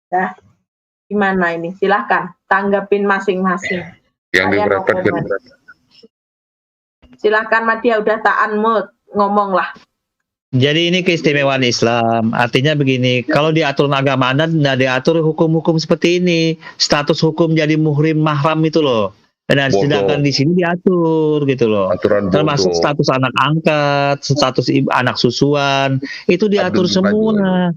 Ya, gimana ini? Silahkan tanggapin masing-masing. Yang Saya no diberapatkan. comment. Silahkan Madia, udah tak unmute, ngomonglah. Jadi ini keistimewaan Islam. Artinya begini, kalau diatur agama Anda, tidak diatur hukum-hukum seperti ini. Status hukum jadi muhrim mahram itu loh. Dan sedangkan di sini diatur gitu loh. Aturan termasuk bodoh. status anak angkat, status anak susuan, itu diatur semua.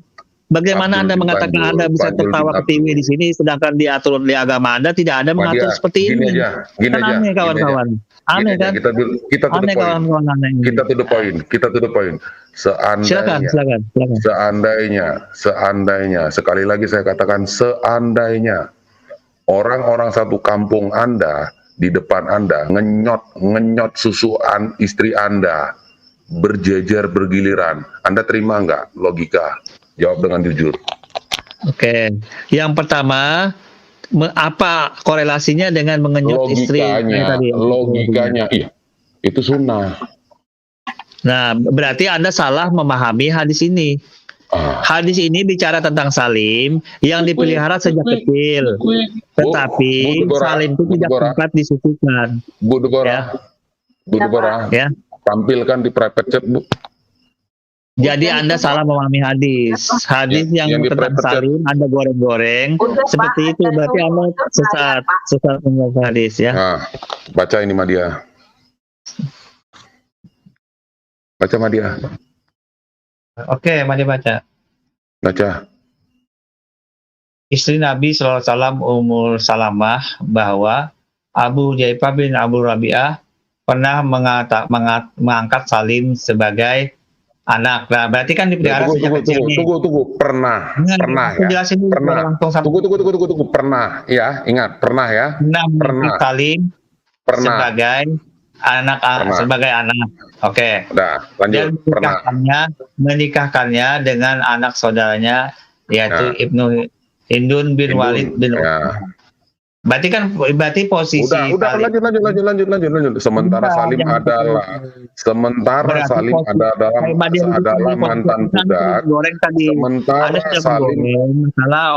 Bagaimana Anda mengatakan Anda bisa tertawa ke TV di sini, sedangkan diatur di agama Anda tidak ada mengatur seperti ini. Gini aja, aneh kawan-kawan. Aneh kan? Kita to the point. Kita to the point. Seandainya, sekali lagi saya katakan seandainya orang-orang satu kampung Anda di depan Anda ngenyot susuan istri Anda berjejer bergiliran, Anda terima nggak logika? Jawab dengan jujur. Oke, yang pertama, apa korelasinya dengan mengenyot istri tadi? Logikanya, iya, itu sunnah. Nah, berarti Anda salah memahami hadis ini. Hadis ini bicara tentang salim yang dipelihara sejak kecil, tetapi salim itu tidak sempat disucikan. Bu Deborah, ya. Tampilkan di private chat, Bu. Jadi Anda salah memahami hadis. Hadis yang tentang salim Anda goreng-goreng seperti itu, berarti Anda sesat mengerti hadis ya. Nah, baca ini Madia. Baca Madia. Oke, Madia baca. Baca. Istri Nabi SAW Ummul Salamah bahwa Abu Jaifah bin Abu Rabi'ah pernah mengangkat salim sebagai anak. Nah, berarti kan dipelihara sejak kecil. Tunggu. Pernah ya. Tunggu. Pernah ya, ingat, pernah ya. Pernah. Salim sebagai anak. Sebagai anak. Oke. Udah, lanjut. Dan menikahkannya dengan anak saudaranya yaitu Ibnu Hindun bin Walid bin Berarti posisi udah lanjut. Sementara Salim adalah mantan budak. Sementara Salim,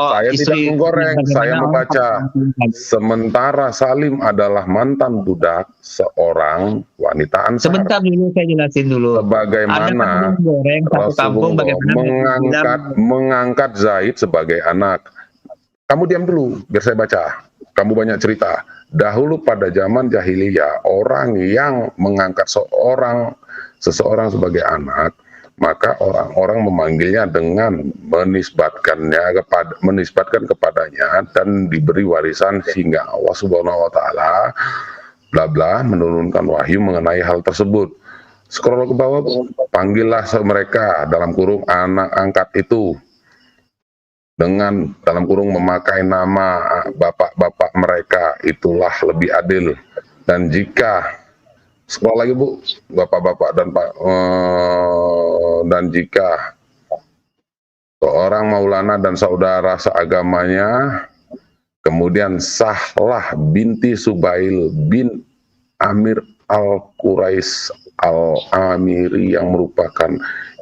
saya tidak menggoreng, saya membaca. Sementara Salim adalah mantan budak seorang wanita Ansar. Sebentar dulu, saya jelasin dulu. Sebagaimana Rasulullah mengangkat Zaid sebagai anak. Kamu diam dulu, biar saya baca. Kamu banyak cerita. Dahulu pada zaman jahiliyah, orang yang mengangkat seseorang sebagai anak, maka orang-orang memanggilnya dengan menisbatkan kepadanya dan diberi warisan hingga Allah Subhanahu wa taala bla bla menurunkan wahyu mengenai hal tersebut. Scroll ke bawah, panggillah mereka dalam kurung anak angkat itu dengan dalam kurung memakai nama bapak-bapak mereka, itulah lebih adil. Dan jika scroll lagi Bu, bapak-bapak dan jika seorang maulana dan saudara seagamanya, kemudian Sahlah binti Subail bin Amir al-Quraish al-Amiri yang merupakan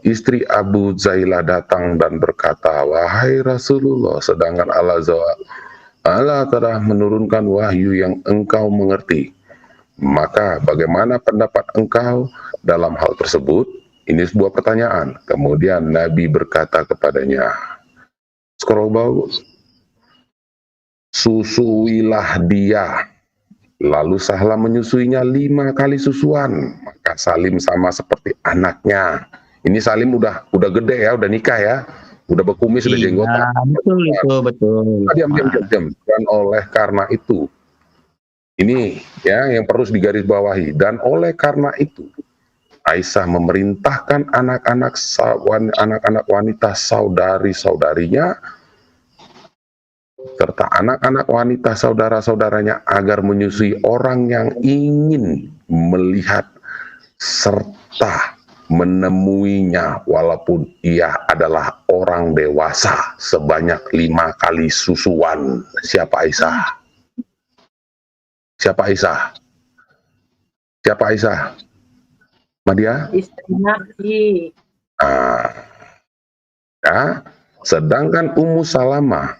istri Abu Zailah datang dan berkata, wahai Rasulullah, sedangkan Allah telah menurunkan wahyu yang engkau mengerti. Maka bagaimana pendapat engkau dalam hal tersebut? Ini sebuah pertanyaan. Kemudian Nabi berkata kepadanya, scroll bawah, susuilah dia. Lalu Sahlah menyusuinya 5 kali susuan. Maka Salim sama seperti anaknya. Ini Salim udah gede ya, udah nikah ya, udah berkumis, sudah jenggotan. Betul. Diam. Dan oleh karena itu, ini ya yang perlu digarisbawahi. Dan oleh karena itu, Aisyah memerintahkan anak-anak wanita saudari-saudarinya serta anak-anak wanita saudara-saudaranya agar menyusui orang yang ingin melihat serta menemuinya walaupun ia adalah orang dewasa sebanyak 5 kali susuan. Siapa Aisyah? Madia? Istri Nabi. Ya. Sedangkan Ummu Salamah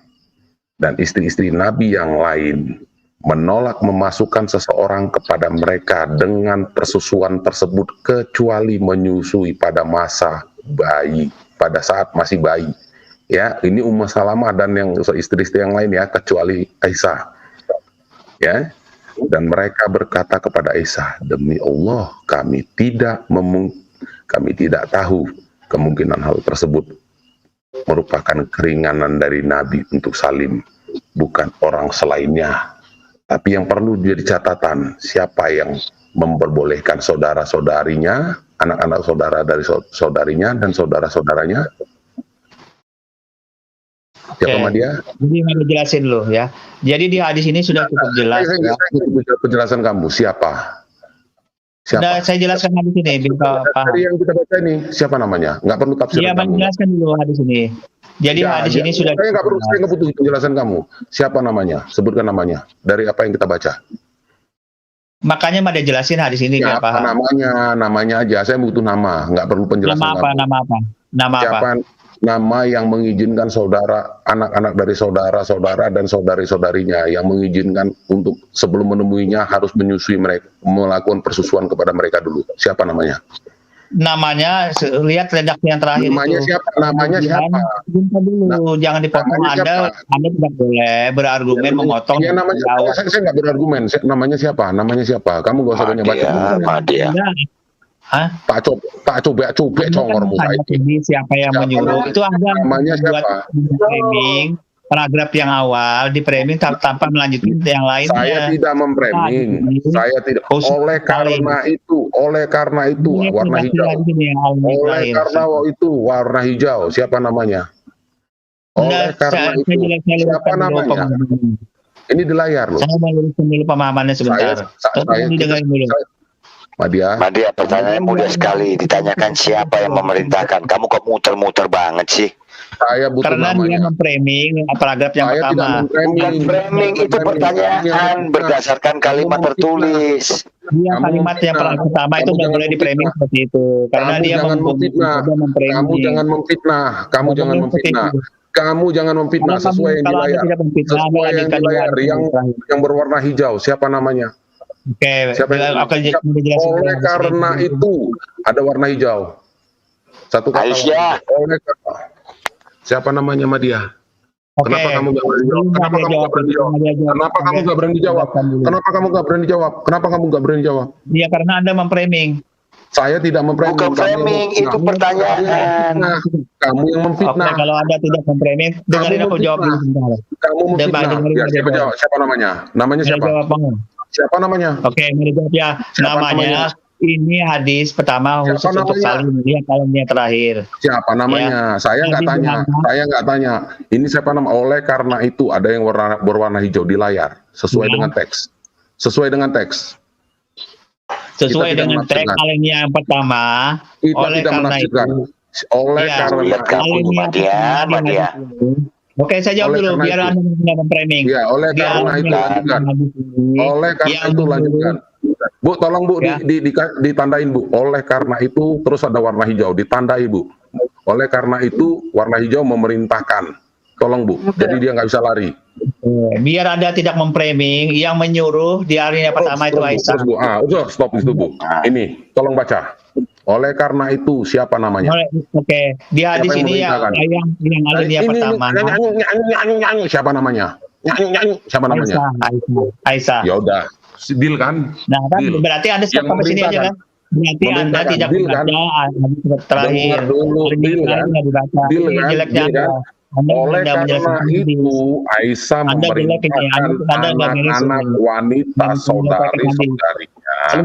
dan istri-istri Nabi yang lain menolak memasukkan seseorang kepada mereka dengan persusuan tersebut kecuali menyusui pada masa bayi, pada saat masih bayi. Ya, ini Ummu Salamah dan yang istri-istri yang lain ya, kecuali Aisyah. Ya. Dan mereka berkata kepada Aisyah, demi Allah kami tidak tahu kemungkinan hal tersebut merupakan keringanan dari Nabi untuk Salim, bukan orang selainnya. Tapi yang perlu jadi catatan, siapa yang memperbolehkan saudara-saudarinya, anak-anak saudara dari saudarinya dan saudara-saudaranya? Siapa Madia? Jadi mau jelasin loh ya. Jadi di hadis ini sudah cukup jelas. Penjelasan kamu siapa? Sudah saya jelaskan hadis ini. Dari yang kita baca ini siapa namanya? Nggak perlu tafsir. Iya, menjelaskan dulu hadis ini. Jadi hadis ini sudah. Saya nggak butuh penjelasan kamu. Siapa namanya? Sebutkan namanya. Dari apa yang kita baca? Makanya Mada jelasin hadis ini biar paham. Namanya aja. Saya butuh nama. Nggak perlu penjelasan. Nama apa? Nama yang mengizinkan saudara, anak-anak dari saudara-saudara dan saudari-saudarinya yang mengizinkan untuk sebelum menemuinya harus menyusui mereka, melakukan persusuan kepada mereka dulu. Siapa namanya? Namanya, lihat redaksi yang terakhir. Namanya siapa? Dulu, jangan dipotong. Anda tidak boleh berargumen memotong. Ya, saya nggak berargumen. Namanya siapa? Kamu nggak usah banyak baca. Madia. Tak coba congormu. Siapa yang menyuruh? Itu ada namanya siapa? Framing paragraf yang awal di framing tanpa melanjutkan yang lainnya. Saya tidak memframing. Saya tidak. Oleh karena itu warna hijau. Oleh karena itu warna hijau. Siapa namanya? Oleh karena itu siapa namanya? Ini di layar loh. Saya mau luruskan dulu pemahamannya sebentar. Saya dengerin dulu. Madia, pertanyaannya mudah sekali. Ditanyakan siapa yang memerintahkan. Kamu kok muter-muter banget sih? Saya butuh karena namanya. Dia memframing paragraf yang saya pertama. Bukan framing, itu pertanyaan berdasarkan kalimat tertulis. Dia kalimat yang pertama itu nggak boleh di framing seperti itu. Karena dia Kamu jangan memfitnah sesuai yang di layar. Sesuai yang di layar yang berwarna hijau. Siapa namanya? Oke, oleh karena itu ada warna hijau. Satu kata. Aisyah. Siapa namanya Madia? Kenapa kamu nggak berani jawab? Kenapa kamu nggak berani jawab? Iya, karena Anda memframing. Saya tidak memframing. Bukan framing, itu pertanyaan. Kamu yang memfitnah. Kalau Anda tidak memframing, dengarin aku jawab dulu sebentar. Kamu memfitnah. Ya, siapa jawab? Siapa namanya? Namanya siapa? Siapa namanya? Oke, menjawab ya. Namanya ini hadis pertama khusus untuk Salim. Lihat kalamnya terakhir. Siapa namanya? Saya nggak tanya. Ini siapa nama? Oleh karena itu ada yang berwarna hijau di layar sesuai dengan teks. Sesuai dengan teks alinea yang pertama. Oleh karena itu. Madia. Oke, saya jawab dulu biar Anda tidak memframing. Ya, oleh karena itu lanjutkan. Bu, tolong Bu ditandain Bu. Oleh karena itu terus ada warna hijau ditandai Bu. Oleh karena itu warna hijau memerintahkan. Tolong Bu. Jadi dia nggak bisa lari. Biar Anda tidak memframing, yang menyuruh di alinea pertama itu Aisyah. Stop itu Bu. Ini tolong baca. Oleh karena itu siapa namanya? Oke, di hadis ini yang alinea pertama. Siapa namanya? Siapa namanya? Aisyah. Ya udah, deal kan? Nah, kan berarti Anda siap sampai sini aja kan? Berarti Anda tidak membaca terakhir. Deal kan? Oleh karena itu Aisyah memerintahkan anak-anak wanita saudari-saudarinya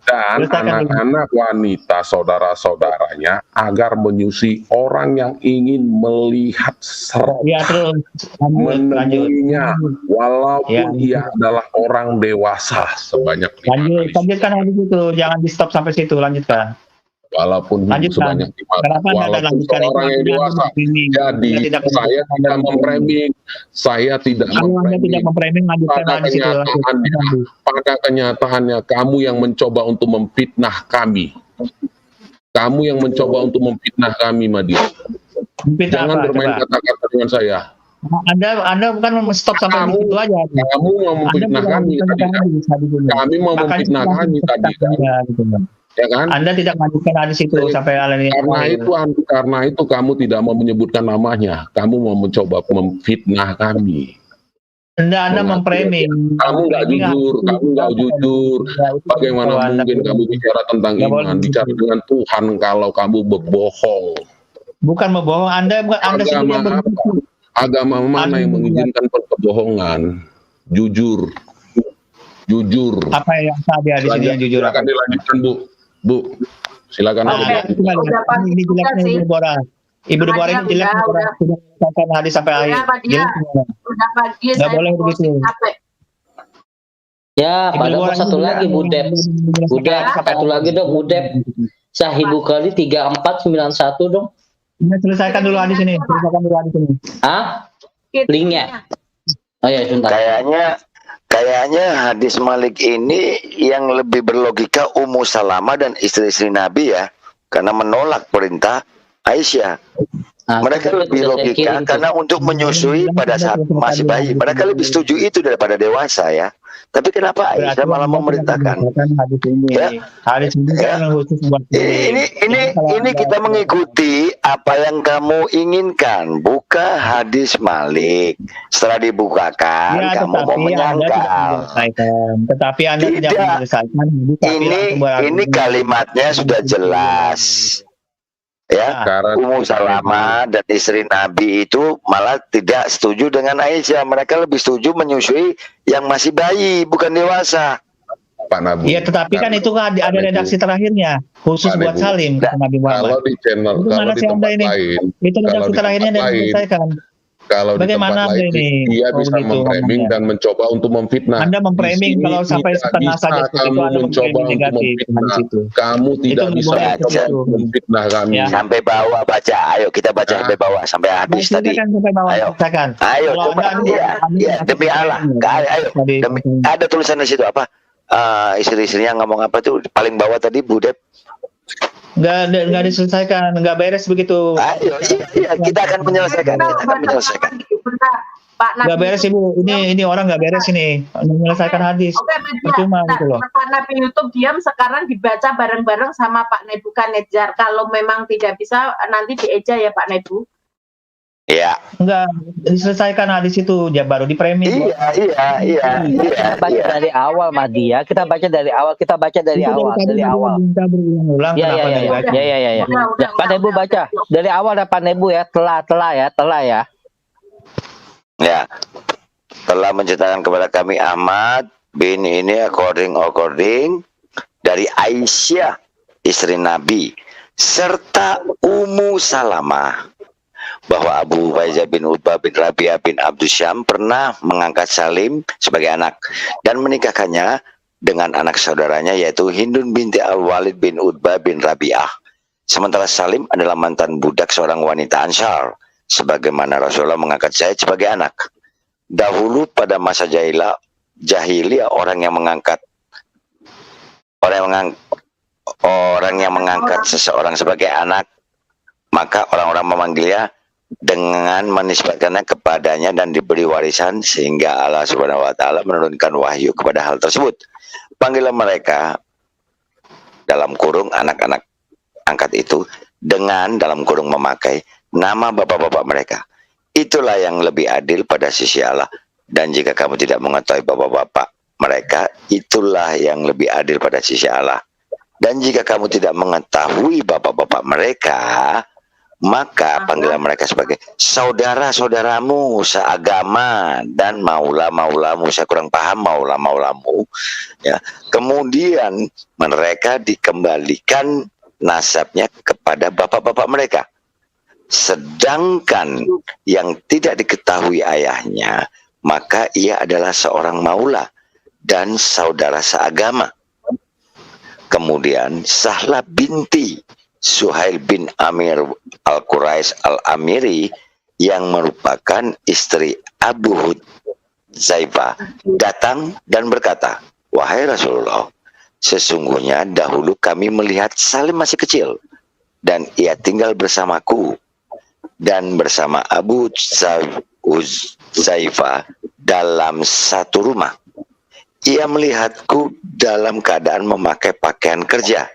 dan anak-anak wanita saudara-saudaranya agar menyusui orang yang ingin melihat menemuinya walaupun ia adalah orang dewasa sebanyak 5 kali. Lanjutkan hadis itu, jangan di stop sampai situ, lanjutkan. Walaupun sebanyak 5 walaupun seorang yang dewasa. Jadi saya tidak memframing. Pada kenyataannya kamu yang mencoba untuk memfitnah kami. Madia. Jangan bermain kata-kata dengan saya. Anda bukan stop sampai di situ aja. Kamu mau memfitnah kami tadi kan? Kami mau memfitnah kami tadi kan? Ya kan? Anda tidak melanjutkan hadis itu sampai karena itu kamu tidak mau menyebutkan namanya. Kamu mau mencoba memfitnah kami. Anda memframing. Kamu nggak jujur. Bagaimana mungkin kamu bicara tentang iman, bicara dengan Tuhan kalau kamu berbohong? Bukan berbohong. Anda agama apa? Agama mana yang mengizinkan kebohongan? Jujur. Apa yang tadi hadis ini yang jujur? Silakan dilanjutkan, Bu. Silakan. Ini jelasnya Ibu Deborah. Ibu Deborah ini jelas sudah mengatakan hadis sampai akhir. Udah pagi. Nggak boleh begitu. Ya, pada satu lagi Budep. Satu lagi dong Budep. Sahih Bukhari 3491 dong. Selesaikan dulu hadis ini. Linknya. Oh ya, sebentar. Kayaknya hadis Malik ini yang lebih berlogika Ummu Salamah dan istri-istri Nabi ya, karena menolak perintah Aisyah. Mereka lebih logika karena untuk menyusui pada saat masih bayi. Mereka lebih setuju itu daripada dewasa ya. Tapi kenapa Aisyah malah memerintahkan? Ini kita mengikuti apa yang kamu inginkan, bukan hadis Malik. Setelah dibukakan, kamu mau menyangkal. Tetapi Anda tidak menyelesaikan. Ini kalimatnya sudah jelas. Ya, Ummu Salamah dan istri Nabi itu malah tidak setuju dengan Aisyah. Mereka lebih setuju menyusui yang masih bayi, bukan dewasa. Pak Nabi. Iya, tetapi kan itu ada redaksi terakhirnya khusus buat Salim. Nabi kalau di channel, kalau di tempat lain, itu redaksi terakhirnya yang diselesaikan. Kalau bagaimana di tempat lain, dia bisa memframing dan mencoba untuk memfitnah. Anda memframing kalau sampai setengah saja kamu mencoba untuk memfitnah. Kamu tidak bisa memfitnah kami. Sampai bawah baca, ayo kita baca sampai bawah sampai habis tadi. Ayo coba demi Allah. Ayo ada tulisan di situ apa? Istri-istrinya ngomong apa tuh paling bawah tadi Budep? Nggak diselesaikan, nggak beres begitu. Ayo, iya, kita akan menyelesaikan. Pak Nabi. Nggak beres Ibu, ini orang nggak beres ini, menyelesaikan hadis. Percuma gitu loh. Pak Nabi YouTube diam sekarang dibaca bareng-bareng sama Pak Nebukadnezar. Kalau memang tidak bisa nanti dieja ya Pak Nebu. Iya. Enggak diselesaikan hadis itu, ya baru di framing. Iya. Kita baca dari awal Madia, kita baca dari awal. Iya. Pak Nebu baca dari awal dan Pak Nebu ya, telah ya. Ya. Telah menceritakan kepada kami Ahmad bin ini according dari Aisyah istri Nabi serta Ummu Salamah bahwa Abu Ubaizah bin Utbah bin Rabi'ah bin Abdus Syam pernah mengangkat Salim sebagai anak dan menikahkannya dengan anak saudaranya yaitu Hindun binti Al-Walid bin Utbah bin Rabi'ah. Sementara Salim adalah mantan budak seorang wanita Ansar, sebagaimana Rasulullah mengangkat Zaid sebagai anak. Dahulu pada masa jahiliyah orang yang mengangkat seseorang sebagai anak, maka orang-orang memanggilnya dengan menisbatkannya kepadanya dan diberi warisan sehingga Allah Subhanahu wa taala menurunkan wahyu kepada hal tersebut. Panggilan mereka dalam kurung anak-anak angkat itu dengan dalam kurung memakai nama bapak-bapak mereka. Itulah yang lebih adil pada sisi Allah. Dan jika kamu tidak mengetahui bapak-bapak mereka, itulah yang lebih adil pada sisi Allah. Dan jika kamu tidak mengetahui bapak-bapak mereka, maka panggilan mereka sebagai saudara-saudaramu seagama dan maula-maulamu. Saya kurang paham maula-maulamu ya. Kemudian mereka dikembalikan nasabnya kepada bapak-bapak mereka, sedangkan yang tidak diketahui ayahnya maka ia adalah seorang maula dan saudara seagama. Kemudian Sahlah binti Suhail bin Amir Al-Quraish Al-Amiri yang merupakan istri Abu Hudzaifah datang dan berkata, "Wahai Rasulullah, sesungguhnya dahulu kami melihat Salim masih kecil dan ia tinggal bersamaku dan bersama Abu Huzaifah dalam satu rumah. Ia melihatku dalam keadaan memakai pakaian kerja.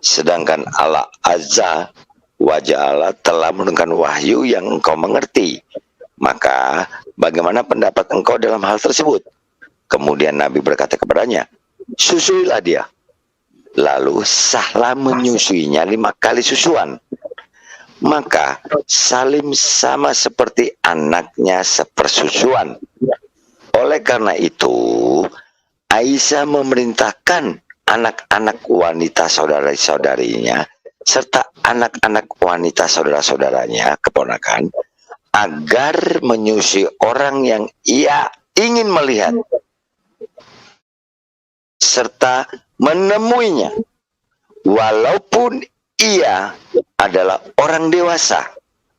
Sedangkan Allah Azza wa Jalla telah menurunkan wahyu yang engkau mengerti. Maka bagaimana pendapat engkau dalam hal tersebut? Kemudian Nabi berkata kepadanya, susuilah dia. Lalu Sahlam menyusuinya 5 kali susuan. Maka Salim sama seperti anaknya sepersusuan. Oleh karena itu, Aisyah memerintahkan anak-anak wanita saudara-saudarinya serta anak-anak wanita saudara-saudaranya, keponakan, agar menyusui orang yang ia ingin melihat serta menemuinya, walaupun ia adalah orang dewasa,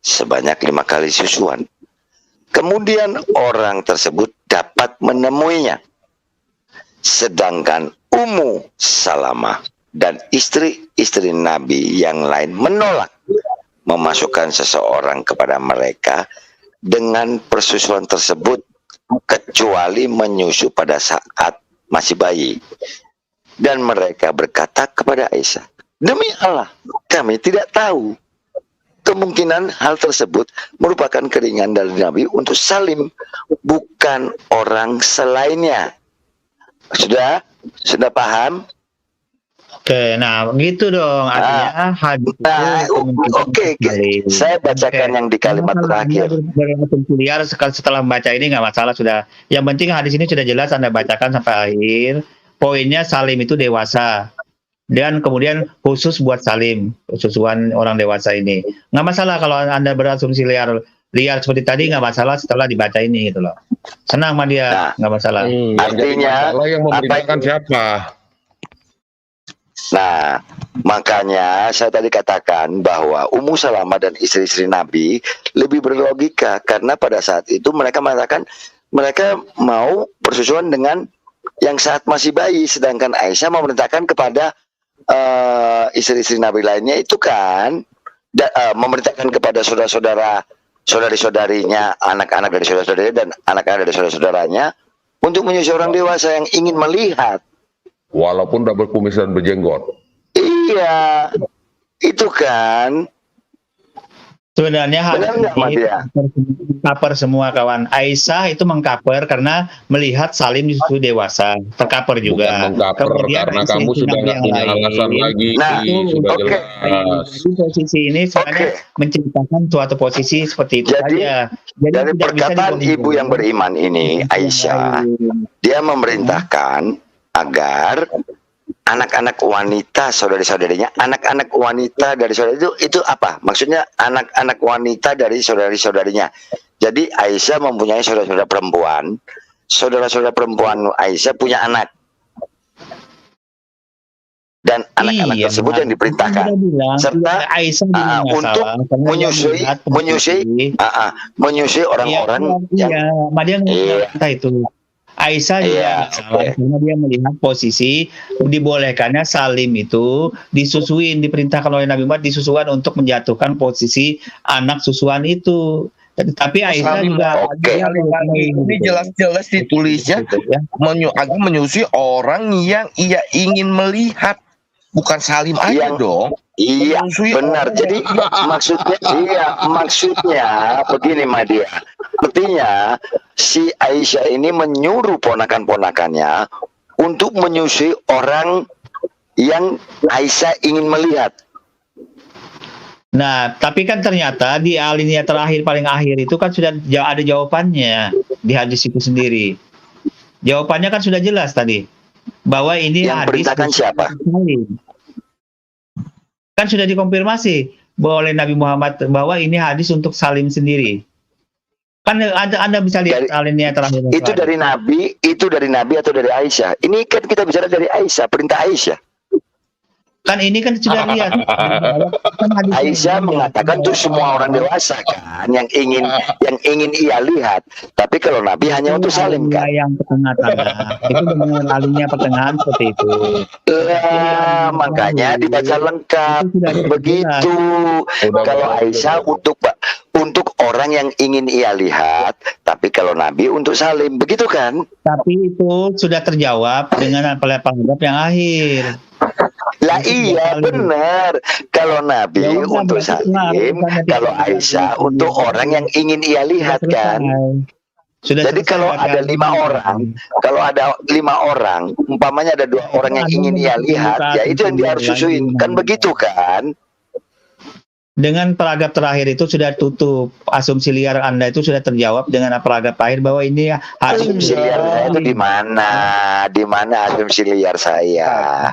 sebanyak 5 kali susuan. Kemudian orang tersebut dapat menemuinya. Sedangkan Ummu Salamah dan istri-istri Nabi yang lain menolak memasukkan seseorang kepada mereka dengan persusuan tersebut, kecuali menyusu pada saat masih bayi. Dan mereka berkata kepada Aisyah, demi Allah, kami tidak tahu. Kemungkinan hal tersebut merupakan keringan dari Nabi untuk Salim, bukan orang selainnya. Sudah paham? Oke, nah gitu dong. Artinya hadis oke. Saya bacakan yang di kalimat terakhir. Setelah membaca ini nggak masalah sudah. Yang penting hadis ini sudah jelas Anda bacakan sampai akhir. Poinnya Salim itu dewasa. Dan kemudian khusus buat Salim, susuan orang dewasa ini. Nggak masalah kalau Anda berasumsi liar seperti tadi, nggak masalah setelah dibaca ini gitu loh. Senang sama dia, nggak masalah. Artinya yang memberitakan siapa? Nah, makanya saya tadi katakan bahwa Ummu Salamah dan istri-istri Nabi lebih berlogika, karena pada saat itu mereka mengatakan mereka mau bersusuan dengan yang saat masih bayi, sedangkan Aisyah memerintahkan kepada istri-istri Nabi lainnya itu kan memerintahkan kepada saudari-saudarinya, anak-anak dari saudara-saudarinya dan anak-anak dari saudara-saudaranya untuk menyusui orang dewasa yang ingin melihat. Walaupun udah berkumis dan berjenggot. Iya, itu kan. Sebenarnya mengkaper semua kawan. Aisyah itu mengkaper karena melihat Salim justru dewasa, terkaper juga. Bukan mengkaper, karena kamu sudah nggak punya alasan lagi. Sudah jelas. Posisi ini sebenarnya menceritakan suatu posisi seperti itu saja. Jadi dari perkataan ibu yang beriman ini, Aisyah, dia memerintahkan agar anak-anak wanita saudari-saudarinya, anak-anak wanita dari saudari itu apa? Maksudnya anak-anak wanita dari saudari-saudarinya. Jadi Aisyah mempunyai saudara-saudara perempuan. Saudara-saudara perempuan Aisyah punya anak. Dan anak-anak tersebut yang diperintahkan serta untuk menyusui orang-orang yang itu. Aisyah juga salah karena dia melihat posisi dibolehkannya Salim itu disusuin, diperintahkan oleh Nabi Muhammad disusuan untuk menjatuhkan posisi anak susuan itu. Tapi Aisyah juga ini jelas-jelas ditulisnya menyusui orang yang ia ingin melihat, bukan Salim aja dong. Iya, benar. Jadi maksudnya begini Madia. Artinya si Aisyah ini menyuruh ponakan-ponakannya untuk menyusui orang yang Aisyah ingin melihat. Nah, tapi kan ternyata di alinea terakhir paling akhir itu kan sudah ada jawabannya di hadis itu sendiri. Jawabannya kan sudah jelas tadi bahwa ini yang hadis beritakan siapa? Kan sudah dikonfirmasi oleh Nabi Muhammad bahwa ini hadis untuk Salim sendiri. Kan Anda bisa lihat alinea terakhir. Itu dari Nabi atau dari Aisyah? Ini kan kita bicara dari Aisyah, perintah Aisyah. Kan ini kan sudah lihat. Aisyah mengatakan itu semua orang dewasa kan yang ingin ia lihat. Tapi kalau Nabi hanya untuk Salim kan. Yang tengah-tengah itu dengan alinea pertengahan seperti itu. Makanya dibaca lengkap begitu. Kalau Aisyah untuk untuk orang yang ingin ia lihat, tapi kalau Nabi untuk salim, begitu kan? Tapi itu sudah terjawab dengan paragraf yang akhir. Lah iya benar. Kalau Nabi Ya udah, untuk berarti benar. salim, kalau Aisyah untuk orang yang ingin ia lihat kan. Jadi kalau ada 5 orang, umpamanya ada 2 orang yang ingin ia lihat, ya itu yang dia harus susuin, kan begitu kan? Dengan paragraf terakhir itu sudah tutup. Asumsi liar Anda itu sudah terjawab dengan paragraf terakhir bahwa ini Asumsi liar saya itu di mana? Di mana asumsi liar saya?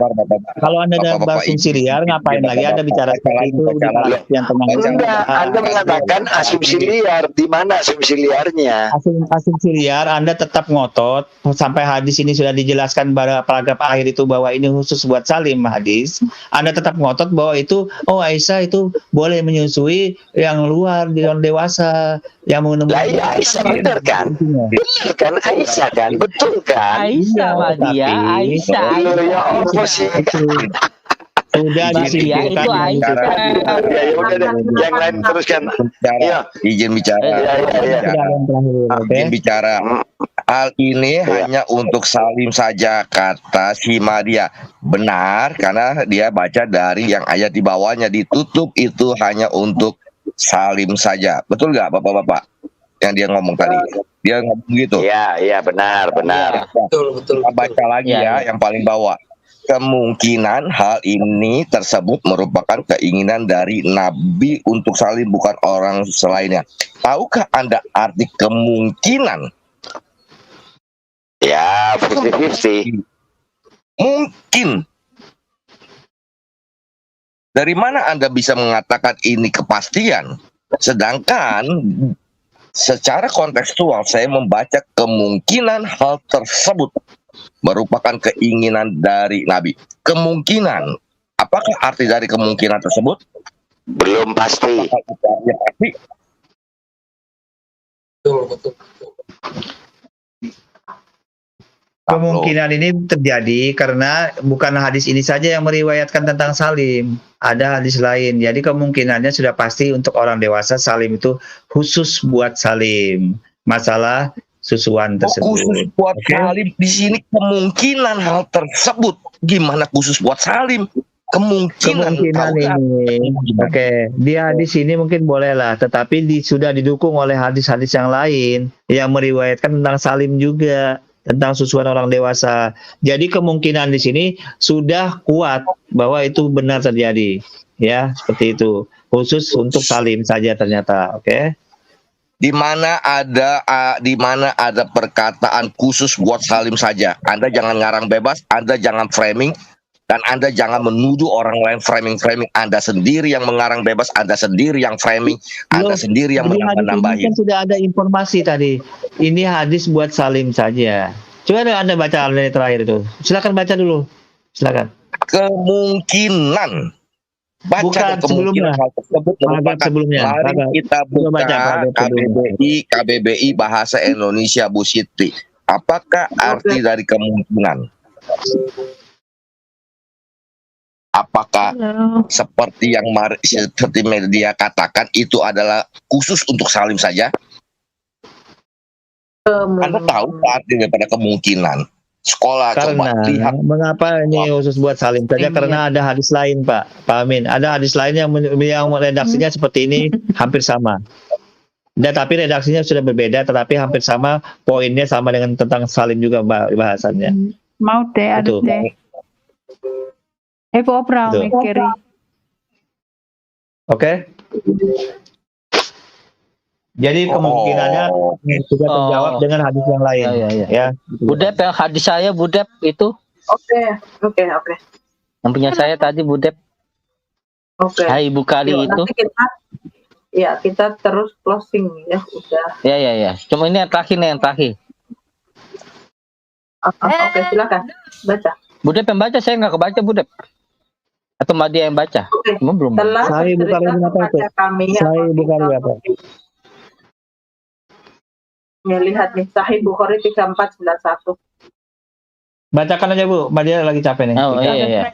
Kalau Anda ada asumsi liar, ngapain lagi Anda bicara seperti itu di paragraf yang tengah? Enggak, Anda mengatakan asumsi liar. Di mana asumsi liarnya? Asumsi liar Anda tetap ngotot sampai hadis ini sudah dijelaskan pada paragraf akhir itu bahwa ini khusus buat salim hadis. Anda tetap ngotot bahwa itu Aisyah itu boleh menyusui yang luar di orang dewasa yang mengenai. Lah iya Aisyah benar kan? Benar kan Aisyah kan? Betul kan? Aisyah dia, Aisyah. Ya apa sih? Sudah disebutkan itu Aisyah. Ya udah deh, yang lain teruskan. Iya, izin bicara. Izin bicara. Hal ini hanya untuk salim saja, kata si Madia. Benar, karena dia baca dari yang ayat di bawahnya. Ditutup itu hanya untuk salim saja. Betul nggak Bapak-Bapak? Yang dia ngomong tadi. Dia ngomong gitu. Iya, benar. Betul. Kita baca lagi ya, yang paling bawah. Kemungkinan hal ini tersebut merupakan keinginan dari Nabi untuk salim, bukan orang selainnya. Tahukah Anda arti kemungkinan? Ya, 50-50. Mungkin. Dari mana Anda bisa mengatakan ini kepastian? Sedangkan secara kontekstual saya membaca kemungkinan hal tersebut merupakan keinginan dari Nabi. Kemungkinan. Apakah arti dari kemungkinan tersebut? Belum pasti. Betul. Kemungkinan ini terjadi karena bukan hadis ini saja yang meriwayatkan tentang salim, ada hadis lain. Jadi kemungkinannya sudah pasti untuk orang dewasa salim itu khusus buat salim. Masalah susuan tersebut. Khusus buat salim di sini kemungkinan hal tersebut. Gimana khusus buat salim? Kemungkinan ini. Oke, di hadis ini mungkin boleh lah, tetapi sudah didukung oleh hadis-hadis yang lain yang meriwayatkan tentang salim juga, tentang susuan orang dewasa. Jadi kemungkinan di sini sudah kuat bahwa itu benar terjadi, ya seperti itu. Khusus untuk salim saja ternyata, oke? Di mana ada perkataan khusus buat salim saja. Anda jangan ngarang bebas, Anda jangan framing, dan Anda jangan menuduh orang lain framing. Anda sendiri yang mengarang bebas, Anda sendiri yang framing, Anda sendiri yang menambah-nambahin. Kan sudah ada informasi tadi. Ini hadis buat salim saja. Coba Anda baca dari terakhir itu. Silakan baca dulu. Silakan. Kemungkinan. Baca sebelumnya. Mari kita buka KBBI Bahasa Indonesia Bu Siti. Apakah arti dari kemungkinan? Apakah seperti yang media katakan itu adalah khusus untuk salim saja? Anda tahu arti daripada kemungkinan? Sekolah karena, coba lihat. Mengapa ini khusus buat salim saja? Karena ada hadis lain, Pak Amin. Ada hadis lain yang redaksinya seperti ini hampir sama. Tapi redaksinya sudah berbeda, tetapi hampir sama, poinnya sama dengan tentang salim juga bahasannya. Mau deh, ada deh. Pernah mikir. Oke. Jadi kemungkinannya sudah terjawab dengan hadis yang lain. Ya. Budep yang hadis saya Budep itu. Oke. Yang punya saya tadi Budep. Oke. Hai Bukhari itu. Kita terus closing ya, udah. Ya. Cuma ini yang terakhir Oke, silakan baca. Budep yang baca, saya nggak kebaca Budep. Atau Mbak dia yang baca? Belum. Saya Bukhari apa? Ya, lihat nih, Sahih Bukhari 3491. Bacakan aja Bu, Mbak dia lagi capek nih. Oh iya.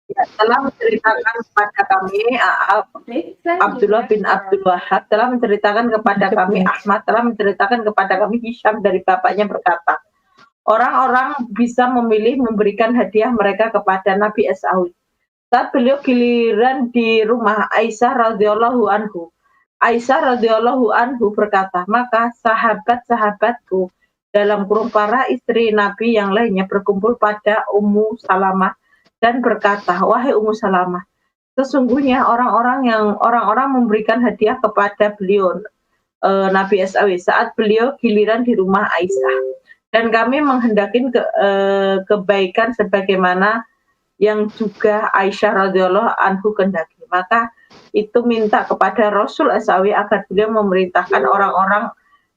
Ya, telah menceritakan kepada kami Abdullah bin Abdul Wahab telah menceritakan kepada kami Ahmad telah menceritakan kepada kami Hisham dari bapaknya berkata, orang-orang bisa memilih memberikan hadiah mereka kepada Nabi Esau. Saat beliau giliran di rumah Aisyah radhiyallahu anhu, Aisyah radhiyallahu anhu berkata, maka sahabat-sahabatku dalam kurung para istri Nabi yang lainnya berkumpul pada Ummu Salamah dan berkata, wahai Ummu Salamah, sesungguhnya orang-orang memberikan hadiah kepada beliau Nabi Esau saat beliau giliran di rumah Aisyah, dan kami menghendaki kebaikan sebagaimana yang juga Aisyah radhiyallahu anhu kehendaki. Maka itu minta kepada Rasul Asawi agar beliau memerintahkan orang-orang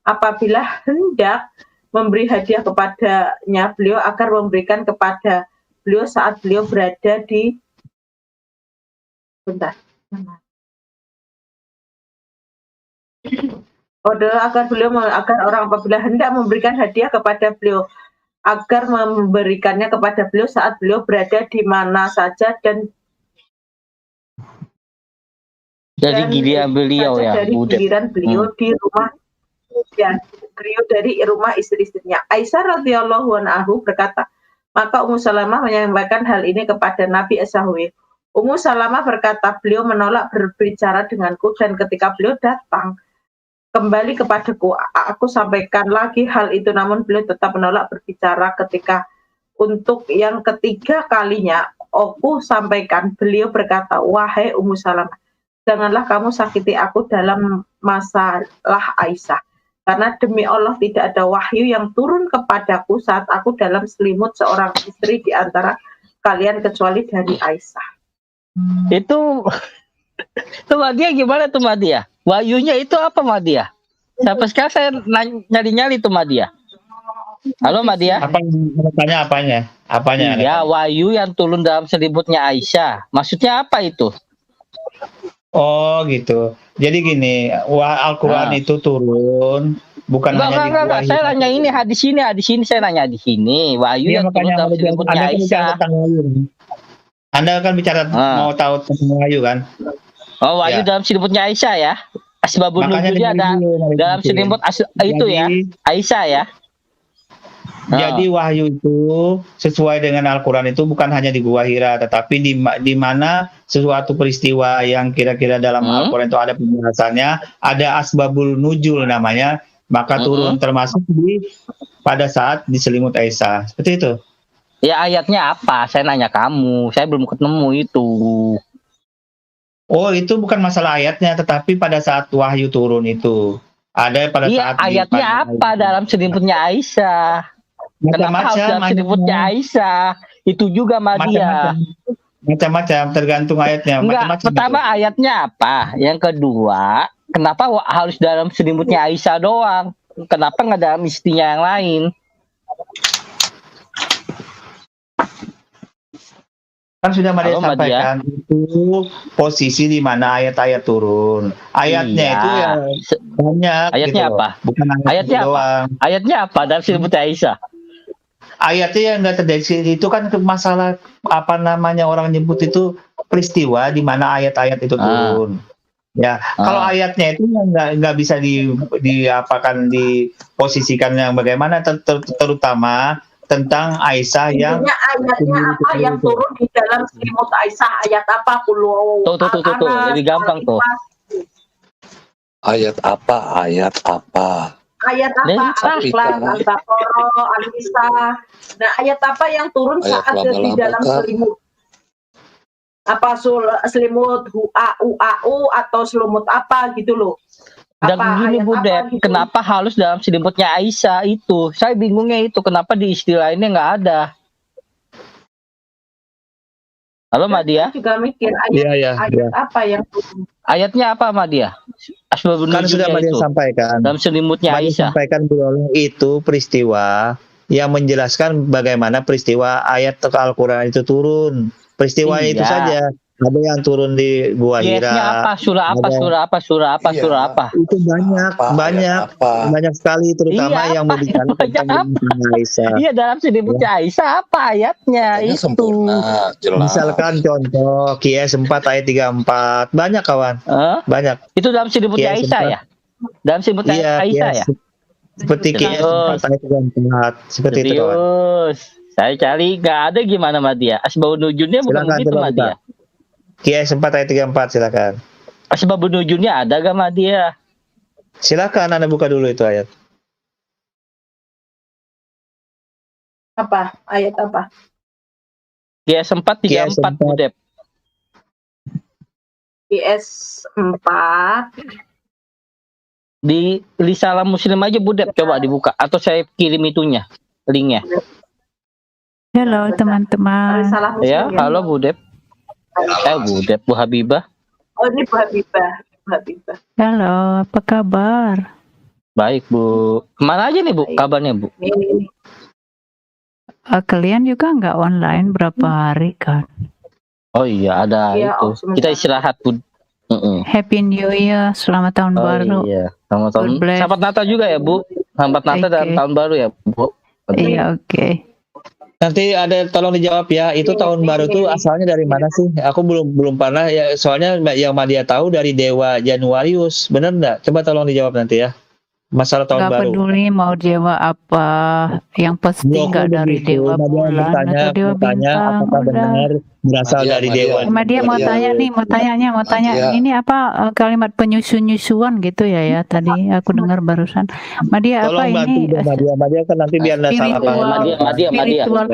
apabila hendak memberi hadiah kepadanya beliau agar memberikan kepada beliau saat beliau berada di agar orang apabila hendak memberikan hadiah kepada beliau agar memberikannya kepada beliau saat beliau berada di mana saja dan dari giliran beliau ya, dari giliran beliau di rumah ya, beliau dari rumah istri-istrinya. Aisyah radhiyallahu anha berkata, maka Ummu Salamah menyampaikan hal ini kepada Nabi Esau. Ummu Salamah berkata, beliau menolak berbicara denganku dan ketika beliau datang kembali kepadaku, aku sampaikan lagi hal itu, namun beliau tetap menolak berbicara. Ketika untuk yang ketiga kalinya aku sampaikan, beliau berkata, wahai Ummu Salamah, janganlah kamu sakiti aku dalam masalah Aisyah. Karena demi Allah tidak ada wahyu yang turun kepadaku saat aku dalam selimut seorang istri di antara kalian kecuali dari Aisyah. Itu Madia gimana tuh Madia? Wahyunya itu apa Madia? Sampai sekarang saya nyari-nyari tuh Madia. Halo Madia. Apanya? Ya, wahyu yang turun dalam selimutnya Aisyah. Maksudnya apa itu? Oh gitu. Jadi gini, Al-Quran itu turun bukan hanya enggak. Saya nanya ini hadis ini saya nanya di sini. Wahyu yang turun dalam selimutnya Aisyah. Anda kan bicara mau tahu tentang wahyu kan? Oh, wahyu dalam selimutnya Aisyah ya. Asbabun nuzulnya ada dalam selimut itu ya, Aisyah ya. Jadi wahyu itu sesuai dengan Al-Quran itu bukan hanya di Gua Hira, tetapi di mana sesuatu peristiwa yang kira-kira dalam Al-Quran itu ada penjelasannya, ada asbabul nuzul namanya, maka turun termasuk pada saat di selimut Aisyah. Seperti itu. Ya ayatnya apa? Saya nanya kamu, saya belum ketemu itu. Oh, itu bukan masalah ayatnya, tetapi pada saat wahyu turun itu. Ada pada saat ayatnya apa dalam selimutnya Aisyah? Kenapa harus dalam selimutnya Aisyah? Itu juga Madia. Macam-macam, tergantung ayatnya. Enggak, pertama itu. Ayatnya apa? Yang kedua, kenapa harus dalam selimutnya Aisyah doang? Kenapa nggak dalam istrinya yang lain? Kan sudah Madia sampaikan itu posisi di mana ayat-ayat turun. Ayatnya itu ya banyak. Ayatnya gitu apa? Bukan ayatnya doang. Ayatnya apa dalam selimutnya Aisyah? Ayatnya yang nggak terjadi itu kan masalah apa namanya orang nyebut itu peristiwa di mana ayat-ayat itu turun. Ya, kalau ayatnya itu nggak bisa diposisikan yang bagaimana, terutama tentang Aisyah yang ayatnya apa yang turun di dalam selimut Aisyah, ayat apa? Tuh, lebih gampang tuh. Ayat apa? Ayat apa? Al-Ikhlas, Al-Baqarah, Al-Nisa. Nah, ayat apa yang turun saat di dalam selimut? Apa selimut UAU atau selimut apa gitu loh? Dan gini Budet, gitu? Kenapa harus dalam selimutnya Aisyah itu? Saya bingungnya itu, kenapa di istilah ini nggak ada? Halo Madia? Saya juga mikir ayat apa yang turun? Ayatnya apa Madia? Kan sudah Madia sampaikan. Dalam selimutnya Aisyah. Sampaikan itu peristiwa yang menjelaskan bagaimana peristiwa ayat Al-Quran itu turun. Peristiwa itu saja. ada yang turun di Gua Yes-nya Hira. apa? Surah apa? Ada- Surah apa? Surah apa? Iya. Surah apa? Itu banyak, Apa, banyak, ayat apa? banyak sekali, terutama Iya, yang apa? berbicara Banyak tentang Bintang Aisyah. Iya, dalam Siributnya Aisyah apa ayatnya? Kayaknya Itu. sempurna, jelas. Misalkan contoh QS 4 ayat 34, banyak kawan, Hah? banyak. Itu dalam Siributnya Kiai Aisyah sempat. ya? Dalam Siributnya Iya, Aisyah ya? seperti QS 4 ayat 34, seperti itu kawan. Serius. Saya cari nggak ada gimana Madia. Asbabun nuzulnya bukan Silakan begitu coba Madia. QS 4 ayat 34, silakan. Asbabun nuzulnya ada gak Madia? Silakan Anda buka dulu itu ayat. Apa? Ayat apa? GS 434 GS4. Budep. IS 4. Di Risalah Muslim aja Budep, coba dibuka atau saya kirim itunya, linknya. Halo teman-teman. Salah Ya, halo Budep. Budep, Bu Habibah. Oh, ini Bu Habibah. Bu Habibah. Halo, apa kabar? Baik Bu. Kemana aja nih Bu kabarnya Bu? Ini. Kalian juga nggak online berapa hari kan? Oh iya ada Iya, itu. sebentar. Kita istirahat Bu. Happy New Year, selamat tahun baru. Iya. Selamat tahun. God bless. Selamat Natal juga ya Bu. Selamat Natal dan Oke. tahun baru ya Bu. Iya, oke. Nanti ada tolong dijawab ya, itu tahun baru tuh asalnya dari mana sih? Aku belum pernah ya, soalnya yang Madia tahu dari Dewa Januarius, bener nggak? Coba tolong dijawab nanti ya. Masalah tahun Nggak baru. peduli mau dewa apa, yang pasti Bloknya nggak dari begitu. dewa Madia bulan bertanya, atau dewa bertanya bintang. apakah Udah. benar berasal Madia, dari Madia. Dewa. Dia mau tanya nih, mau tanya Madia. ini apa kalimat penyusun-nyusuan gitu ya tadi aku dengar barusan. Madia apa Tolong bantu ini dong, Madia kan nanti biar nggak salah spiritual, paham. spiritual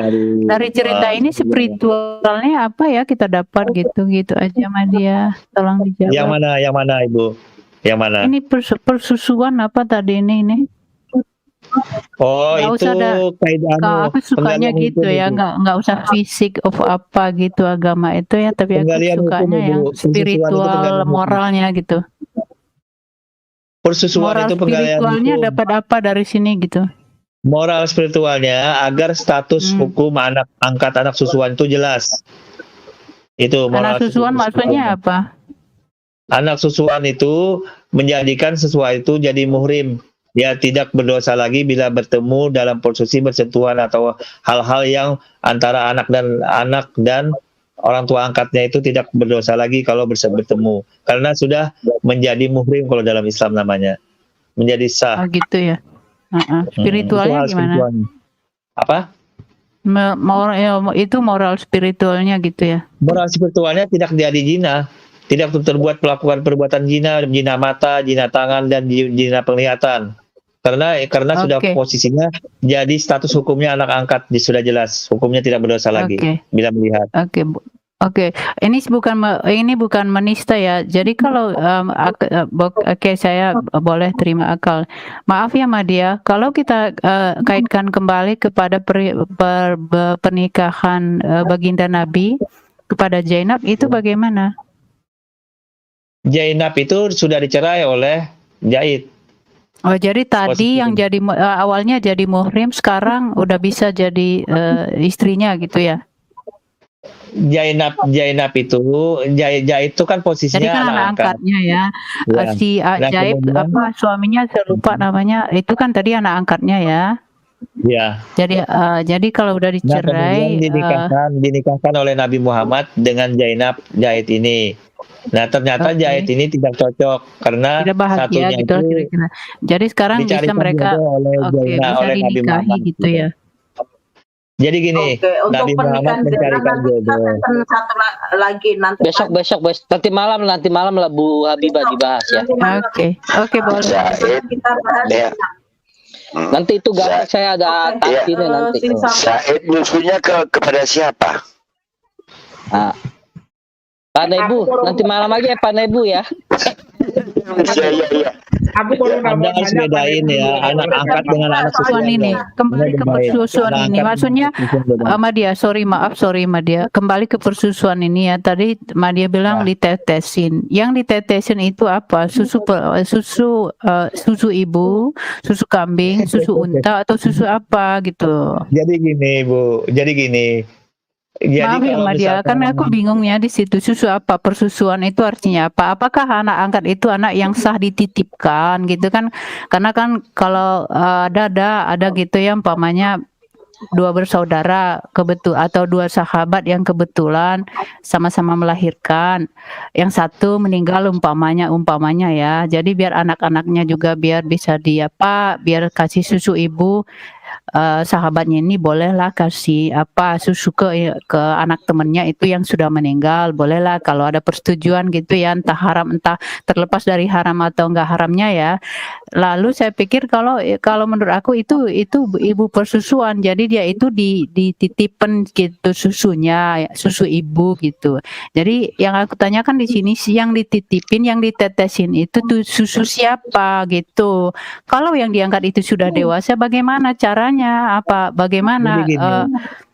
dari cerita ini spiritualnya apa ya kita dapat gitu aja Madia, tolong dijawab. Yang mana Ibu? Yang mana? Ini persusuan apa tadi ini? Oh, Nggak itu usah kaidah Aku sukanya penggalian gitu hukum ya, itu. nggak usah fisik of apa gitu agama itu ya, tapi aku Penggalian hukum, sukanya Ibu. yang Persusuan itu spiritual penggalian hukum. moralnya gitu. Persusuan Moral itu penggalian spiritualnya hukum. dapat apa dari sini gitu. Moral spiritualnya agar status hukum anak susuan itu jelas. Itu moral Anak susuan maksudnya apa? Anak susuan itu menjadikan sesuatu itu jadi muhrim. Dia tidak berdosa lagi bila bertemu dalam posisi bersentuhan atau hal-hal yang antara anak dan orang tua angkatnya itu tidak berdosa lagi kalau bertemu. Karena sudah menjadi muhrim kalau dalam Islam namanya. Menjadi sah. Oh gitu ya. Spiritualnya Itu hal gimana? spiritualnya. Apa? Itu moral spiritualnya gitu ya. Moral spiritualnya tidak jadi zina, tidak terbuat melakukan perbuatan zina mata, zina tangan dan zina penglihatan. Karena sudah posisinya jadi status hukumnya anak angkat sudah jelas, hukumnya tidak berdosa lagi bila melihat. Oke. Ini bukan menista ya. Jadi kalau saya boleh terima akal. Maaf ya Madia, kalau kita kaitkan kembali kepada pernikahan baginda Nabi kepada Zainab itu bagaimana? Zainab itu sudah dicerai oleh Zaid. Oh, jadi tadi yang jadi awalnya jadi muhrim, sekarang udah bisa jadi istrinya gitu ya? Zainab itu Zaid itu kan posisinya jadi kan anak angkatnya ya. Si Zaid suaminya saya lupa namanya, itu kan tadi anak angkatnya ya. Ya. Jadi kalau udah dicerai, dinikahkan oleh Nabi Muhammad dengan Zaid ini. Nah ternyata Zaid ini tidak cocok karena tidak bahagia satunya gitu itu kira-kira. Jadi sekarang bisa mereka bisa dinikahi gitu ya. Jadi gini, Nabi Muhammad mencarikan jodoh. Satu lagi nanti. Besok nanti malam lah Bu Habibah dibahas ya. Oke boleh. Kita bahas. Nanti itu gak saya ada ini nanti. Zaid musuhnya kepada siapa? Pak Nebu, nanti malam aja ya Pak Nebu ya. Iya. Anda harus bedain ya anak angkat dengan anak susuan ini. Kembali ke persusuan ini. Maksudnya Madia, maaf Madia. Kembali ke persusuan ini ya. Tadi Madia bilang ditetesin. Yang ditetesin itu apa? Susu ibu, susu kambing, susu unta atau susu apa gitu. Jadi gini Bu, Maaf ya Mbak Dia, kan aku bingung ya di situ, susu apa, persusuan itu artinya apa? Apakah anak angkat itu anak yang sah dititipkan gitu kan? Karena kan kalau ada gitu ya, umpamanya dua bersaudara atau dua sahabat yang kebetulan sama-sama melahirkan, yang satu meninggal umpamanya ya, jadi biar anak-anaknya juga biar bisa biar kasih susu ibu, sahabatnya ini bolehlah kasih susu ke anak temennya itu yang sudah meninggal, bolehlah kalau ada persetujuan gitu ya, entah haram entah terlepas dari haram atau enggak haramnya ya. Lalu saya pikir kalau menurut aku itu ibu persusuan, jadi dia itu dititipkan gitu susunya, susu ibu gitu. Jadi yang aku tanyakan di sini, yang dititipin, yang ditetesin itu tuh susu siapa gitu. Kalau yang diangkat itu sudah dewasa, bagaimana caranya? Bagaimana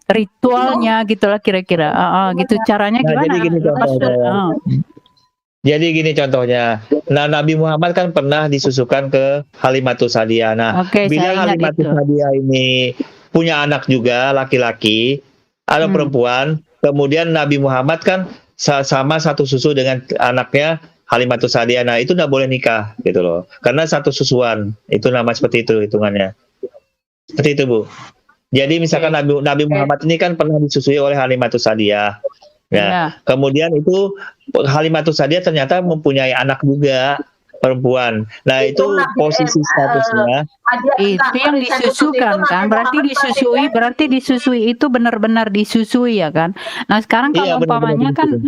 ritualnya gitulah kira-kira. Gitu caranya gimana? Jadi gini contohnya, Nabi Muhammad kan pernah disusukan ke Halimatus Sa'diyah. Nah, bila Halimatus Sa'diyah ini punya anak juga laki-laki, ada perempuan, kemudian Nabi Muhammad kan sama satu susu dengan anaknya Halimatus Sa'diyah. Nah, itu nggak boleh nikah gitu loh, karena satu susuan, itu nama seperti itu hitungannya. Seperti itu Bu. Jadi misalkan Nabi Muhammad ini kan pernah disusui oleh Halimatus Sa'diyah. Nah, kemudian itu Halimatus Sa'diyah ternyata mempunyai anak juga perempuan. Nah, itu posisi statusnya. Itu yang disusukan kan, berarti disusui itu benar-benar disusui ya kan. Nah, sekarang kalau umpamanya kan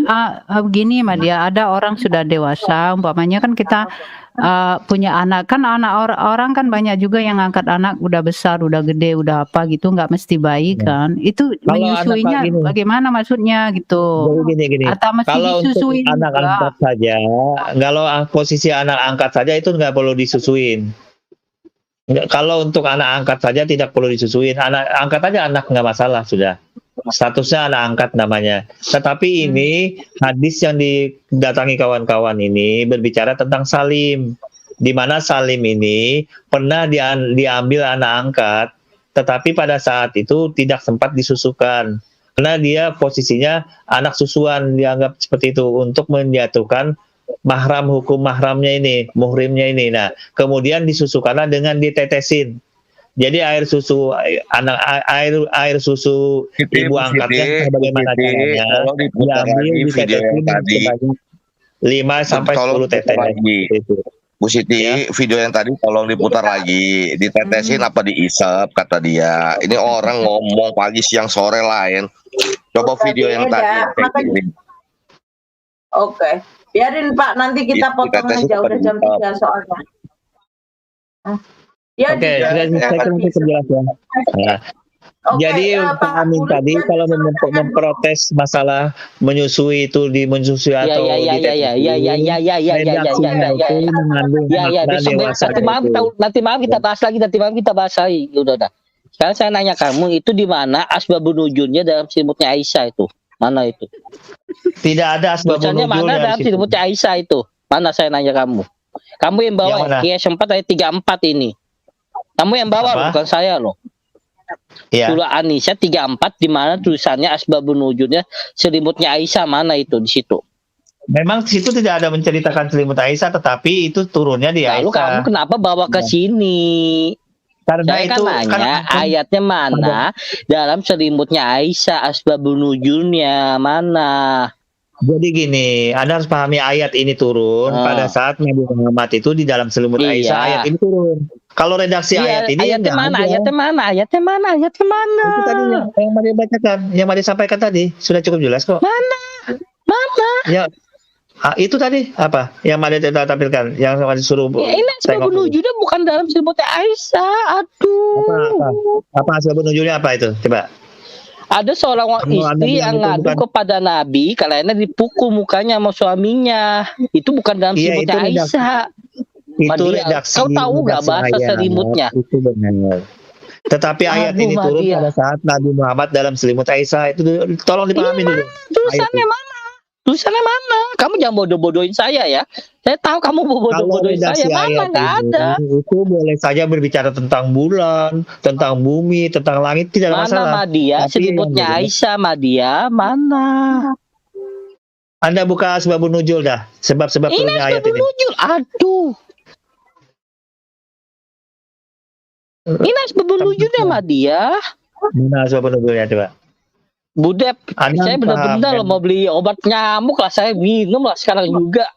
begini Mbak Dia, ada orang sudah dewasa, umpamanya kan kita punya anak kan, orang kan banyak juga yang angkat anak udah besar, udah gede, udah apa gitu, nggak mesti bayi kan. Itu menyusuinya bagaimana maksudnya gitu? Gini. Atau mesti kalau disusuin untuk anak angkat saja, kalau posisi anak angkat saja itu nggak perlu disusuin. Kalau untuk anak angkat saja tidak perlu disusuin. Anak angkat aja anak nggak masalah, sudah. Statusnya anak angkat namanya. Tetapi ini hadis yang didatangi kawan-kawan ini berbicara tentang salim, di mana salim ini pernah diambil anak angkat, tetapi pada saat itu tidak sempat disusukan karena dia posisinya anak susuan, dianggap seperti itu untuk menjatuhkan mahram, hukum mahramnya ini, muhrimnya ini. Nah, kemudian disusukanlah dengan ditetesin. Jadi air susu ibu angkatnya bagaimana caranya? Diambil video yang tadi 5 sampai 10 tetes. Bu Siti, video yang tadi tolong diputar lagi, ditetesin apa diisap kata dia. Ini orang ngomong pagi siang sore lain. Coba video yang tadi. Oke, biarin Pak, nanti kita potong aja, udah jam 3 soalnya. Oke, saya nanti penjelasan. Nah, jadi Pak Amin tadi kalau memprotes masalah menyusui itu menyusui atau nanti malam kita bahas lagi, udah. Sekarang saya nanya kamu, itu di mana asbabun nuzulnya dalam selimutnya Aisyah itu? Mana itu? Tidak ada asbabun nuzul. Mana dalam selimutnya Aisyah itu? Mana saya nanya kamu? Kamu yang bawa Qiyas 4 ayat 34 ini. Kamu yang bawa bukan saya loh. Surah An-Nisa 34 di mana tulisannya asbabun nuzulnya selimutnya Aisyah, mana itu di situ? Memang di situ tidak ada menceritakan selimut Aisyah, tetapi itu turunnya di Aisyah. Lalu kamu kenapa bawa ke sini? Karena saya itu kan nanya ayatnya mana dalam selimutnya Aisyah, asbabun nuzulnya mana? Jadi gini, Anda harus pahami ayat ini turun pada saat Nabi Muhammad itu di dalam selimut Aisyah, ayat ini turun. Kalau redaksi ayat ini ayatnya mana? Itu tadi yang Mari bacakan, yang Mari sampaikan tadi sudah cukup jelas kok. Mana? Ya, itu tadi apa? Yang Mari tampilkan, yang Mari suruh. Ya, ini asbabun nuzulnya bukan dalam selimutnya Aisyah. Aduh. Apa asbabun nuzulnya apa itu? Coba. Ada seorang istri yang ngadu kepada Nabi karena dipukul mukanya sama suaminya. Itu bukan dalam selimutnya Aisyah. Itu redaksi. Kau tahu nggak bahasa selimutnya? Itu benar. Tetapi ayat ini turun pada saat Nabi Muhammad dalam selimut Aisyah. Itu tolong dipahami dulu. Tulisannya mana? Tulisannya mana? Kamu jangan bodoh-bodohin saya ya. Saya tahu kamu bodoh-bodohin saya. Mana nggak ada. Itu boleh saja berbicara tentang bulan, tentang bumi, tentang langit, tidak ada masalah. Mana Madia? Selimutnya Aisyah Madia mana? Anda buka sebabun nuzul dah. Sebab-sebab turunnya ayat ini. Nuzul. Aduh. Ini sebabun nuzulnya Madia. Mana sebabun nuzulnya coba? Budep, saya benar-benar mau beli obat nyamuk lah, saya minum lah sekarang juga.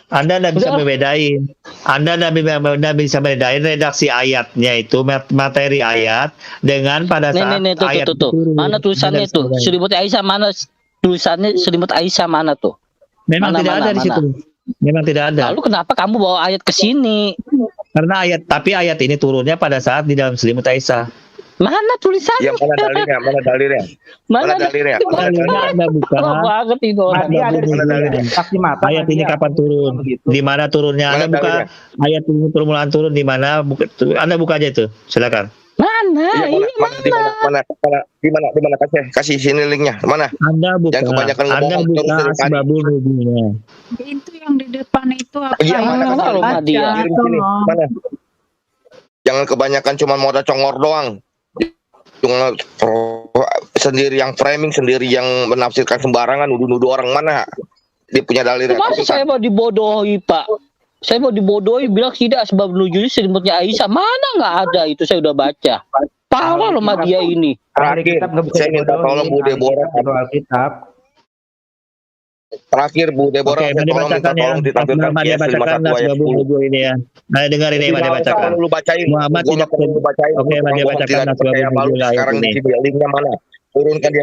Anda tidak bisa membedain. Anda tidak bisa membedain redaksi ayatnya itu, materi ayat dengan pada saat ayat tuh. Mana tulisannya itu? Selimut Aisyah mana? Tulisannya selimut Aisyah mana tuh? Memang tidak ada di situ. Memang tidak ada. Lalu kenapa kamu bawa ayat ke sini? Karena ayat ini turunnya pada saat di dalam selimut Aisyah. Mana tulisannya? Ya, mana dalilnya? Mana dalilnya? Mana dalilnya? Dalilnya Anda buka. Banget itu. Ayat ini kapan turun? Di mana turunnya? Anda buka ayat ini permulaan turun di mana? Anda buka aja itu. Silakan. Mana? Ini mana? Di mana? Kasih sini linknya. Mana? Anda buka. Yang kebanyakan Anda buka asbabun nuzulnya. Itu yang di depan itu apa? Mana? Jangan kebanyakan cuma modal congor doang. Sendiri yang framing, sendiri yang menafsirkan sembarangan, nuduh-nuduh orang. Mana dia punya dalilnya? Masa saya mau dibodohi, Pak? Saya mau dibodohi, bilang tidak sebab menuju selimutnya Aisyah. Mana nggak ada, itu saya udah baca. Parah loh Madia ini. Terakhir, saya minta tolong Bu Deborah. Terakhir Bu Deborah, saya tolong ditampilkan Madia bacakan ini ya. Nah, dengar ini Madia bacakan. Muhammad tidak perlu bacain. Oke, Madia bacakan sekarang di linknya mana? Turunkan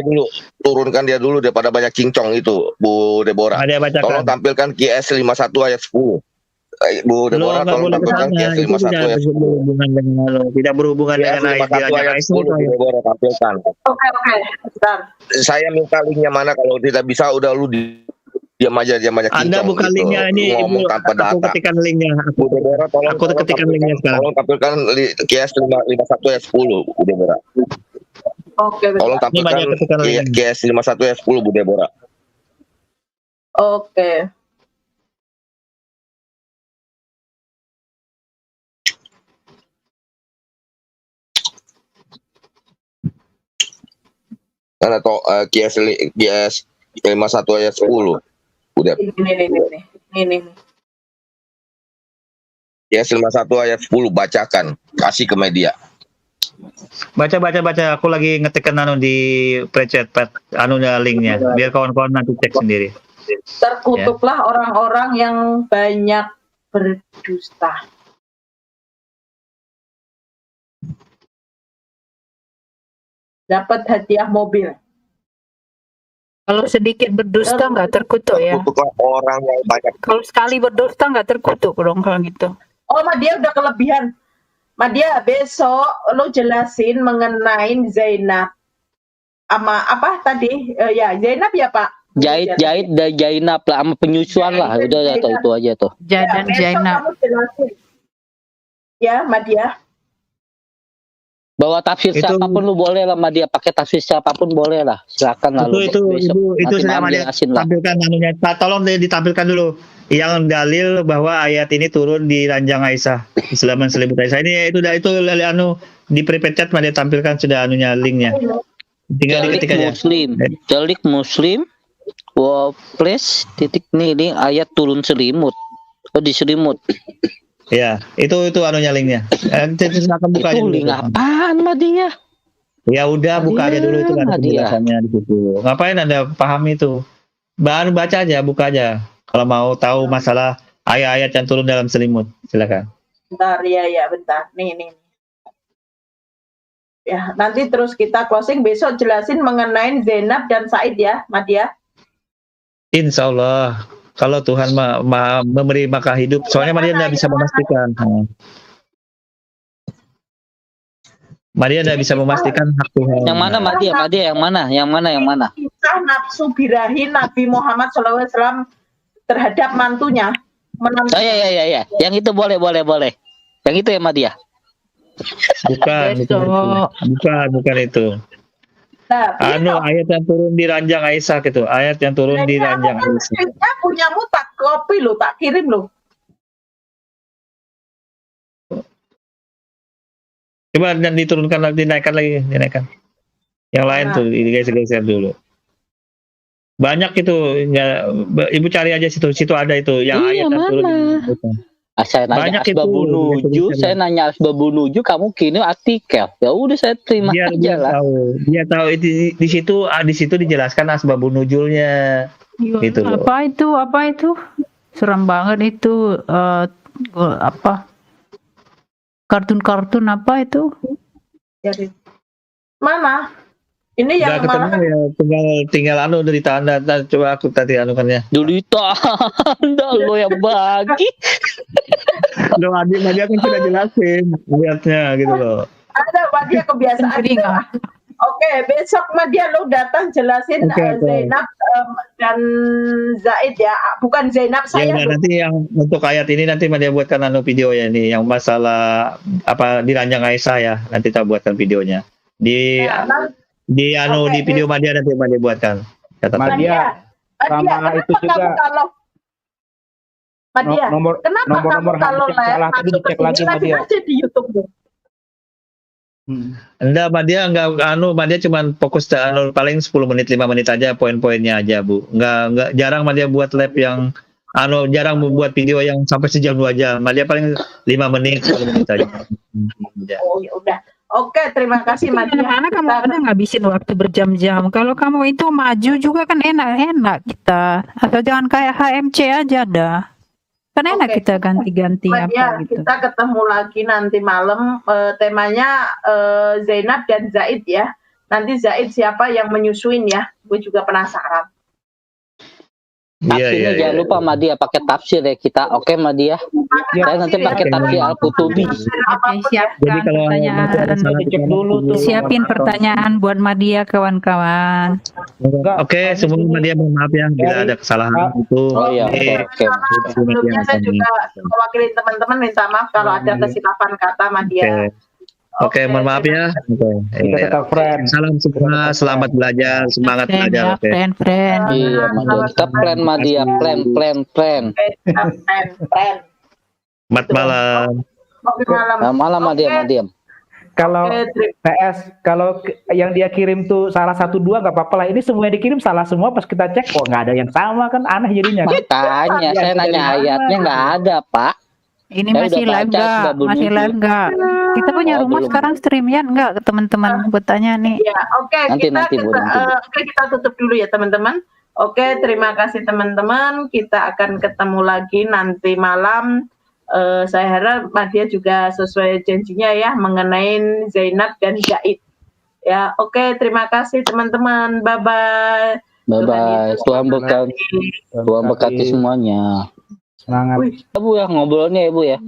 dia dulu daripada banyak cincong itu, Bu Deborah. Tolong tampilkan QS 51 ayat 10. Bu Deborah, tolong tampilkan QS 51 ayat 10. Tidak berhubungan dengan ayat 10, Bu Deborah tampilkan. Oke, bentar. Saya minta linknya mana, kalau tidak bisa udah lu diam aja cincong. Anda bukan gitu. Linknya ini ngomong Ibu, tanpa data. Aku ketikkan linknya. Bu Deborah, aku ketikkan linknya sekarang. Tolong tampilkan QS 51 ayat 10, Bu Deborah. Oke, tolong tampilkan QS 51 ayat 10, Bu Deborah. Oke. Karena QS 51 ayat 10. Udah. Ini. QS 51 ayat 10 bacakan, kasih ke media. Baca. Aku lagi ngetikkan di pre-chat linknya. Biar kawan-kawan nanti cek sendiri. Terkutuklah orang-orang yang banyak berdusta. Dapat hadiah mobil. Kalau sedikit berdusta nggak terkutuk ya. Orang yang banyak. Kalau sekali berdusta nggak terkutuk dong kalau gitu. Oh, Madia udah kelebihan. Madia, besok lo jelasin mengenai Zainab. Sama apa tadi? Ya, Zainab ya, Pak? Jahit dan Zainab lah, sama penyusuan lah. Udah tahu itu aja tuh. Dan Zainab. Ya, Madia. Bawa tafsir itu, siapapun lu boleh lah Madia, pakai tafsir siapapun boleh lah, silakan lah. Itu sudah Madia tampilkan anunya. Tolong ditampilkan dulu yang dalil bahwa ayat ini turun di ranjang Aisyah, Islaman selimut Aisyah. Ini itu di pre-chat Madia tampilkan sudah anunya linknya. Tinggal diketik aja. Jalik Muslim, plus titik nih link ayat turun selimut. Oh di selimut. Ya, itu anunya linknya. Silakan buka aja dulu. Link apaan Madia? Ya udah buka aja dulu itu kan penjelasannya di situ. Ngapain Anda paham itu? Baru baca aja, buka aja. Kalau mau tahu masalah ayat-ayat yang turun dalam selimut, silakan. Bentar ya, bentar. Nih. Ya, nanti terus kita closing, besok jelasin mengenai Zainab dan Said ya, Madia. Insya Allah. Kalau Tuhan memberi maka hidup, soalnya Madia tidak bisa memastikan. Madia tidak bisa memastikan hak Tuhan. Yang mana Madia? Yang mana? Kisah nafsu birahi Nabi Muhammad SAW terhadap mantunya. Ya. Yang itu boleh. Yang itu ya Madia. Bukan itu. Nah, ayat yang turun di ranjang Aisyah gitu, ayat yang turun di ranjang Aisyah. Punyamu tak copy lo, tak kirim lo. Coba dan diturunkan lagi, dinaikkan lagi, dinaikkan. Yang lain tuh digeser-geser dulu. Banyak itu, ya, Ibu cari aja situ ada itu yang ayat yang turun. Saya nanya asbabun nuju, saya nanya asbabun nuju, kamu kirim artikel. Ya udah saya terima aja lah. Dia tahu itu di situ dijelaskan asbabun nuzulnya. Gitu loh. Apa itu? Seram banget itu apa? Kartun-kartun apa itu? Jadi mana? Ini yang ketemu ya, tinggal dari tanda. Coba aku tadi anukannya. Dari tanda lo yang bagi. Lo Madia kan sudah jelasin lihatnya gitu loh. Ada Madia kebiasaan. Oke, besok Madia lo datang jelasin Zainab dan Zaid ya, bukan Zainab saya. Ya, nanti yang untuk ayat ini nanti Madia buatkan video ya ini yang masalah apa di ranjang Aisyah ya, nanti kita buatkan videonya. Di video Madia nanti Madia buatkan. Madia sama itu juga. Madia, kenapa kamu kalau dicek lagi Madia di YouTube? Enggak, Madia Madia cuma fokus paling 10 menit 5 menit aja poin-poinnya aja, Bu. Enggak jarang Madia buat lab yang jarang membuat video yang sampai sejam 2 jam. Madia paling 5 menit 10 menit aja. Oh ya udah. Oke, terima kasih Madia. Karena kamu ada ngabisin waktu berjam-jam. Kalau kamu itu maju juga kan enak kita. Atau jangan kayak HMC aja dah. Kan enak kita ganti-ganti apa gitu. Kita ketemu lagi nanti malam. Temanya Zainab dan Zaid ya. Nanti Zaid siapa yang menyusuin ya? Gue juga penasaran. Tafsirnya jangan lupa Madia pakai tafsir ya kita. Oke Madia. Saya nanti pakai tafsir Al-Qutubi. Siapkan pertanyaan. Siapin pertanyaan buat Madia kawan-kawan. Oke, semua Madia mohon maaf ya bila ada kesalahan itu. Oh iya, oke. Sebelumnya saya juga mewakili teman-teman minta maaf kalau ada kesilapan kata Madia. Oke, mohon maaf ya. Kita tetap friend. Salam semua, selamat belajar, semangat belajar. Friend. Iya, Madia. Kita plan Madia, plan. Selamat malam. Malam Madia. Kalau PS, kalau yang dia kirim tuh salah 1 2 nggak apa-apa lah. Ini semua yang dikirim salah semua. Pas kita cek kok nggak ada yang sama kan aneh jadinya. Makanya saya nanya ayatnya nggak ada Pak. Ini masih live nggak? Kita punya rumah sekarang stream ya nggak teman-teman? Bertanya nih. Ya, oke. Kita tutup dulu ya teman-teman. Oke, terima kasih teman-teman. Kita akan ketemu lagi nanti malam. Saya harap Madia juga sesuai janjinya ya mengenai Zainab dan Zaid. Ya, oke. Terima kasih teman-teman. Bye bye. Tuhan berkati semuanya. Semangat. Ibu ya ngobrolnya Ibu ya.